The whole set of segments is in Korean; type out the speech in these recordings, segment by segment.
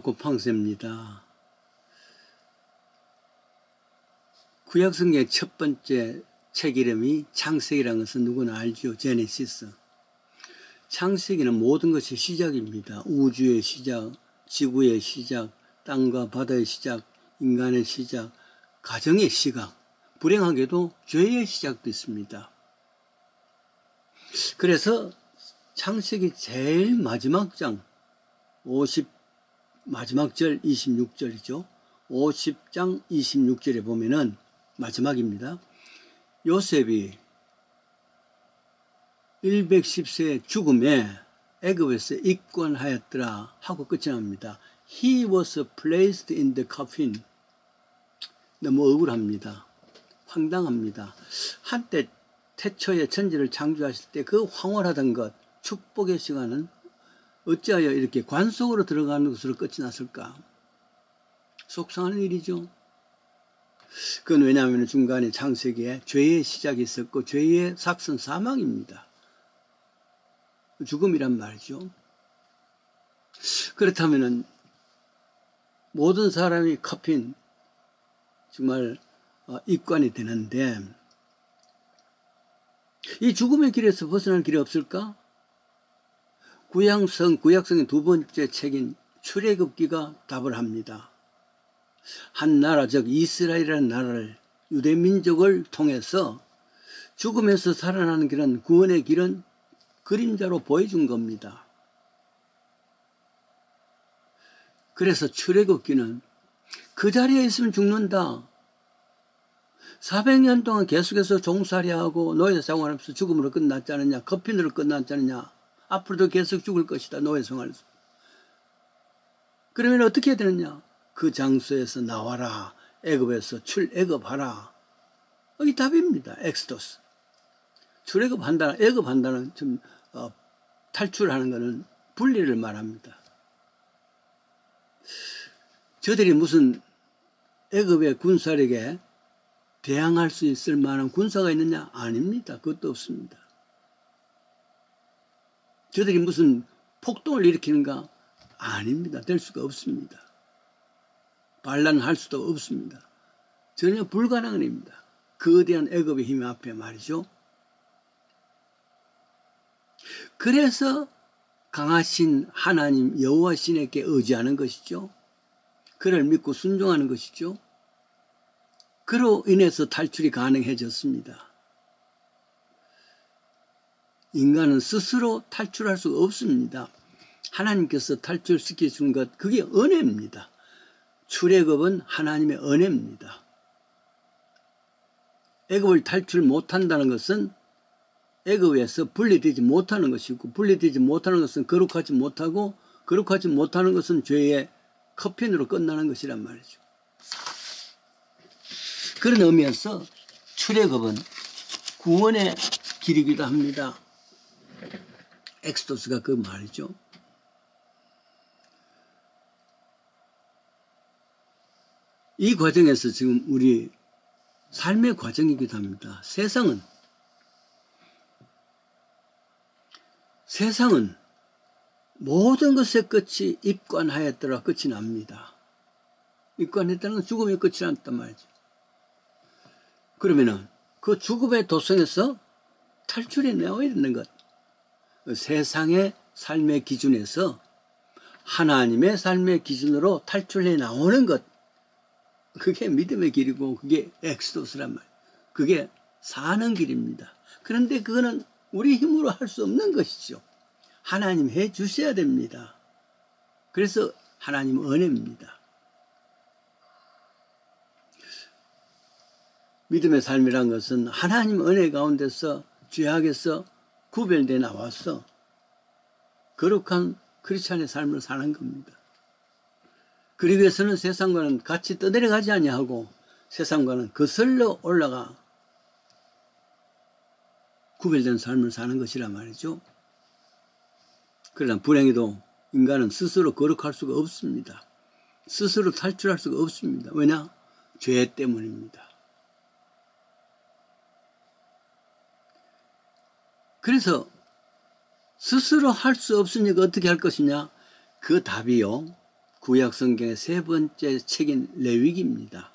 고팡세입니다. 구약성경의 첫 번째 책 이름이 창세기라는 것은 누구나 알죠. 제네시스. 창세기는 모든 것의 시작입니다. 우주의 시작, 지구의 시작, 땅과 바다의 시작, 인간의 시작, 가정의 시작, 불행하게도 죄의 시작도 있습니다. 그래서 창세기 제일 마지막 장, 마지막 절 26절이죠. 50장 26절에 보면은 마지막입니다. 요셉이 110세 죽음에 애굽에서 입관하였더라 하고 끝이 납니다. He was placed in the coffin. 너무 억울합니다. 황당합니다. 한때 태초에 천지를 창조하실 때 그 황홀하던 것, 축복의 시간은 어찌하여 이렇게 관 속으로 들어가는 것으로 끝이 났을까? 속상한 일이죠. 그건 왜냐하면 중간에 창세기에 죄의 시작이 있었고 죄의 삭선 사망입니다. 죽음이란 말이죠. 그렇다면 모든 사람이 커핀 정말 입관이 되는데 이 죽음의 길에서 벗어날 길이 없을까? 구약성의 두 번째 책인 출애굽기가 답을 합니다. 한 나라, 즉 이스라엘이라는 나라를, 유대민족을 통해서 죽음에서 살아나는 길은, 구원의 길은 그림자로 보여준 겁니다. 그래서 출애굽기는 그 자리에 있으면 죽는다. 400년 동안 계속해서 종살이하고 노예 생활하면서 죽음으로 끝났지 않느냐, 커핀으로 끝났지 않느냐, 앞으로도 계속 죽을 것이다, 노예 생활에서. 그러면 어떻게 해야 되느냐? 그 장소에서 나와라, 애굽에서 출애굽하라. 여기 답입니다. 엑스도스. 출애굽한다는, 애굽한다는 좀 탈출하는 것은 분리를 말합니다. 저들이 무슨 애굽의 군사력에 대항할 수 있을 만한 군사가 있느냐? 아닙니다. 그것도 없습니다. 저들이 무슨 폭동을 일으키는가? 아닙니다. 될 수가 없습니다. 반란할 수도 없습니다. 전혀 불가능한 일입니다. 거대한 애굽의 힘 앞에 말이죠. 그래서 강하신 하나님 여호와 신에게 의지하는 것이죠. 그를 믿고 순종하는 것이죠. 그로 인해서 탈출이 가능해졌습니다. 인간은 스스로 탈출할 수가 없습니다. 하나님께서 탈출시켜 준 것, 그게 은혜입니다. 출애굽은 하나님의 은혜입니다. 애굽을 탈출 못한다는 것은 애굽에서 분리되지 못하는 것이고, 분리되지 못하는 것은 거룩하지 못하고, 거룩하지 못하는 것은 죄의 커핀으로 끝나는 것이란 말이죠. 그런 의미에서 출애굽은 구원의 길이기도 합니다. 엑스도스가 그 말이죠. 이 과정에서 지금 우리 삶의 과정이기도 합니다. 세상은 모든 것의 끝이 입관하였더라 끝이 납니다. 입관했다는 건 죽음의 끝이 났단 말이죠. 그러면은 그 죽음의 도성에서 탈출해 나와야 되는 것. 세상의 삶의 기준에서 하나님의 삶의 기준으로 탈출해 나오는 것. 그게 믿음의 길이고 그게 엑스도스란 말이에요. 그게 사는 길입니다. 그런데 그거는 우리 힘으로 할 수 없는 것이죠. 하나님 해 주셔야 됩니다. 그래서 하나님 은혜입니다. 믿음의 삶이란 것은 하나님 은혜 가운데서 죄악에서 구별돼 나와서 거룩한 크리스찬의 삶을 사는 겁니다. 그러기 위해서는 세상과는 같이 떠내려가지 아니하고 세상과는 거슬러 올라가 구별된 삶을 사는 것이란 말이죠. 그러나 불행히도 인간은 스스로 거룩할 수가 없습니다. 스스로 탈출할 수가 없습니다. 왜냐? 죄 때문입니다. 그래서 스스로 할 수 없으니까 어떻게 할 것이냐? 그 답이요. 구약 성경의 세 번째 책인 레위기입니다.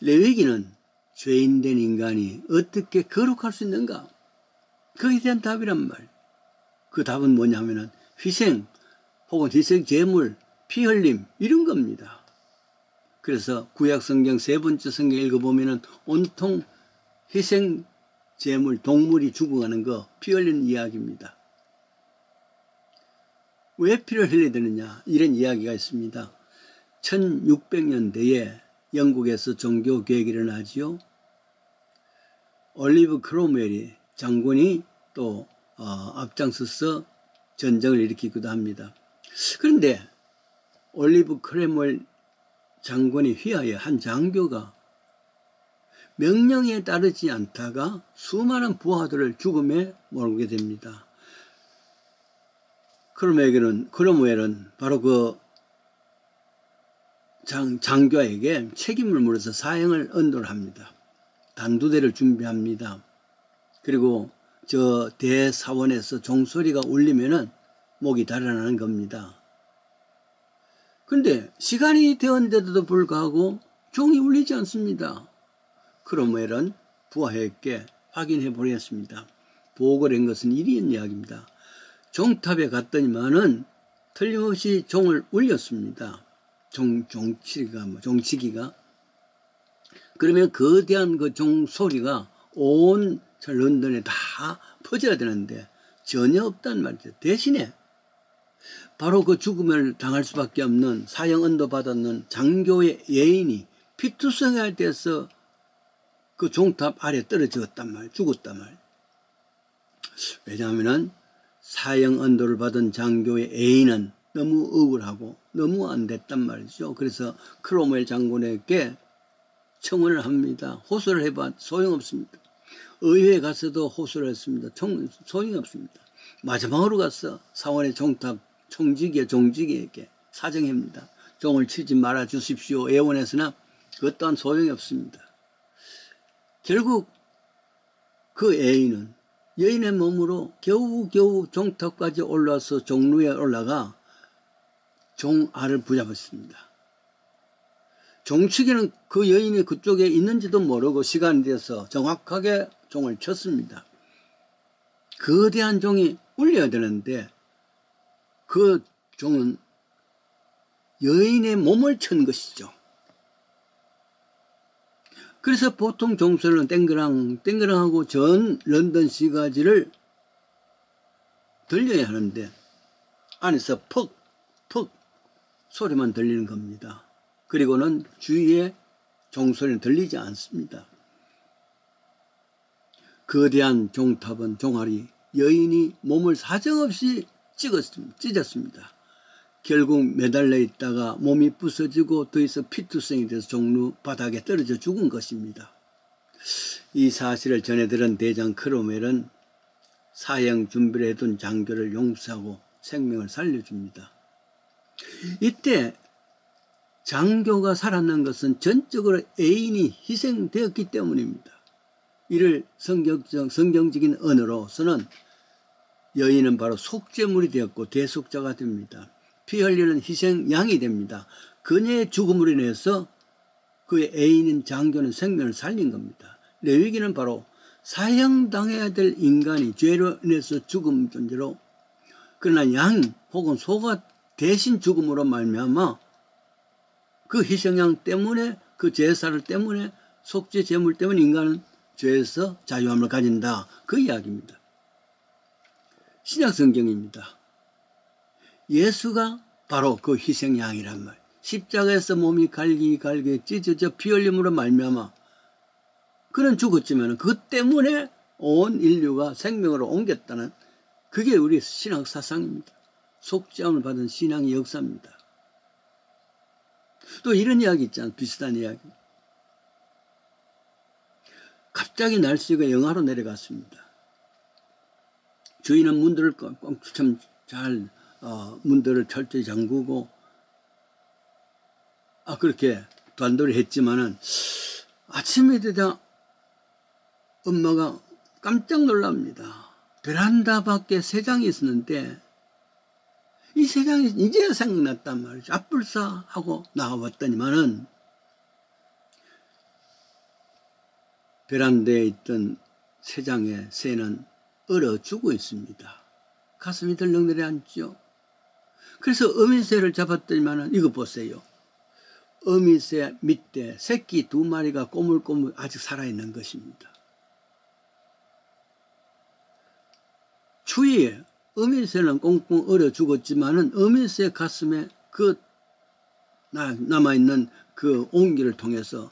레위기는 죄인된 인간이 어떻게 거룩할 수 있는가? 거기에 대한 답이란 말. 그 답은 뭐냐면은 희생 혹은 희생 제물, 피 흘림 이런 겁니다. 그래서 구약 성경 세 번째 성경 읽어보면은 온통 희생 제물, 동물이 죽어가는 거, 피 흘리는 이야기입니다. 왜 피를 흘려야 되느냐? 이런 이야기가 있습니다. 1600년대에 영국에서 종교 개혁이 일어나지요. 올리브 크롬웰이 장군이 또 앞장서서 전쟁을 일으키기도 합니다. 그런데 올리브 크롬웰 장군이 휘하여 한 장교가 명령에 따르지 않다가 수많은 부하들을 죽음에 몰게 됩니다. 크롬웰은 바로 그 장교에게 책임을 물어서 사형을 언도를 합니다. 단두대를 준비합니다. 그리고 저 대사원에서 종소리가 울리면은 목이 달아나는 겁니다. 그런데 시간이 되었는데도 불구하고 종이 울리지 않습니다. 크롬웰은 부하에게 확인해 보냈습니다. 보고를 한 것은 이런 이야기입니다. 종탑에 갔더니만은 틀림없이 종을 울렸습니다. 종치기가. 그러면 거대한 그 종 소리가 온 런던에 다 퍼져야 되는데 전혀 없단 말이죠. 대신에 바로 그 죽음을 당할 수밖에 없는 사형 언도 받았는 장교의 예인이 피투성이할 때서 그 종탑 아래 떨어졌단 말, 죽었단 말. 왜냐하면은 사형 언도를 받은 장교의 애인은 너무 억울하고 너무 안 됐단 말이죠. 그래서 크롬웰 장군에게 청원을 합니다. 호소를 해봐 소용없습니다. 의회에 가서도 호소를 했습니다. 소용이 없습니다. 마지막으로 가서 사원의 종탑 종직에게 사정합니다. 종을 치지 말아 주십시오. 애원해서나 그것 또한 소용이 없습니다. 결국 그 애인은 여인의 몸으로 겨우겨우 종탑까지 올라와서 종루에 올라가 종알을 붙잡았습니다. 종치기는 그 여인이 그쪽에 있는지도 모르고 시간이 돼서 정확하게 종을 쳤습니다. 거대한 종이 울려야 되는데 그 종은 여인의 몸을 친 것이죠. 그래서 보통 종소리는 땡그랑하고 전 런던 시가지를 들려야 하는데 안에서 퍽 소리만 들리는 겁니다. 그리고는 주위에 종소리는 들리지 않습니다. 거대한 종탑은 종알이 여인이 몸을 사정없이 찢었습니다. 결국 매달려 있다가 몸이 부서지고 더 이상 피투성이 돼서 종루 바닥에 떨어져 죽은 것입니다. 이 사실을 전해들은 대장 크롬웰은 사형 준비를 해둔 장교를 용서하고 생명을 살려줍니다. 이때 장교가 살았는 것은 전적으로 애인이 희생되었기 때문입니다. 이를 성경적인 언어로서는 여인은 바로 속죄물이 되었고 대속자가 됩니다. 피 흘리는 희생양이 됩니다. 그녀의 죽음으로 인해서 그의 애인인 장교는 생명을 살린 겁니다. 레위기는 바로 사형당해야 될 인간이 죄로 인해서 죽음 존재로, 그러나 양 혹은 소가 대신 죽음으로 말미암아 그 희생양 때문에, 그 제사를 때문에, 속죄 제물 때문에 인간은 죄에서 자유함을 가진다. 그 이야기입니다. 신약 성경입니다. 예수가 바로 그 희생양이란 말. 십자가에서 몸이 갈기갈기 찢어져 피 흘림으로 말미암아 그는 죽었지만 그것 때문에 온 인류가 생명으로 옮겼다는, 그게 우리 신학 사상입니다. 속죄함을 받은 신앙의 역사입니다. 또 이런 이야기 있잖아요. 비슷한 이야기. 갑자기 날씨가 영하로 내려갔습니다. 주인은 문들을 참 잘 문들을 철저히 잠그고 그렇게 단도를 했지만은 아침에 되자 엄마가 깜짝 놀랍니다. 베란다 밖에 새 장이 있었는데 이 세상이 이제야 생각났단 말이죠. 앞불사 하고 나와봤더니만은 베란다에 있던 새장의 새는 얼어 죽어 있습니다. 가슴이 덜렁 내려앉죠. 그래서 어미새를 잡았더니만은 이거 보세요. 어미새 밑에 새끼 2마리가 꼬물꼬물 아직 살아있는 것입니다. 추위에 어미새는 꽁꽁 얼어 죽었지만은 어미새 가슴에 그 남아있는 그 온기를 통해서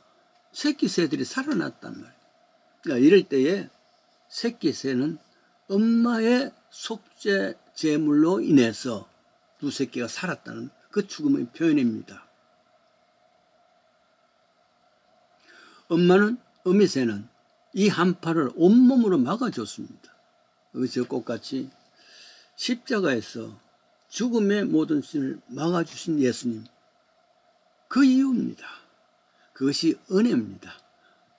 새끼 새들이 살아났단 말이에요. 그러니까 이럴 때에 새끼 새는 엄마의 속죄 제물로 인해서 두 새끼가 살았다는 그 죽음의 표현입니다. 엄마는, 어미새는 이 한파를 온몸으로 막아줬습니다. 저 꽃같이 십자가에서 죽음의 모든 신을 막아주신 예수님, 그 이유입니다. 그것이 은혜입니다.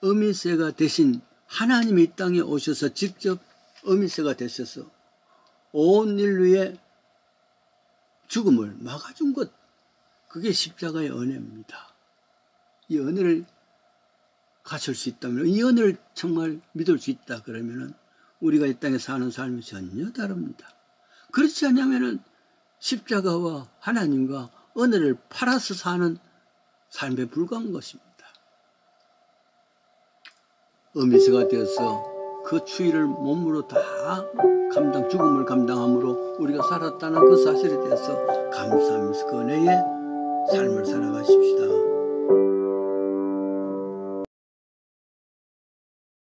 어미새가 대신 하나님이 이 땅에 오셔서 직접 어미새가 되셔서 온 인류의 죽음을 막아준 것, 그게 십자가의 은혜입니다. 이 은혜를 가질 수 있다면, 이 은혜를 정말 믿을 수 있다 그러면은 우리가 이 땅에 사는 삶이 전혀 다릅니다. 그렇지 않으면은 십자가와 하나님과 은혜를 팔아서 사는 삶에 불과한 것입니다. 어미새가 되어서 그 추위를 몸으로 다 죽음을 감당함으로 우리가 살았다는 그 사실에 대해서 감사하면서 그 은혜의 삶을 살아가십시다.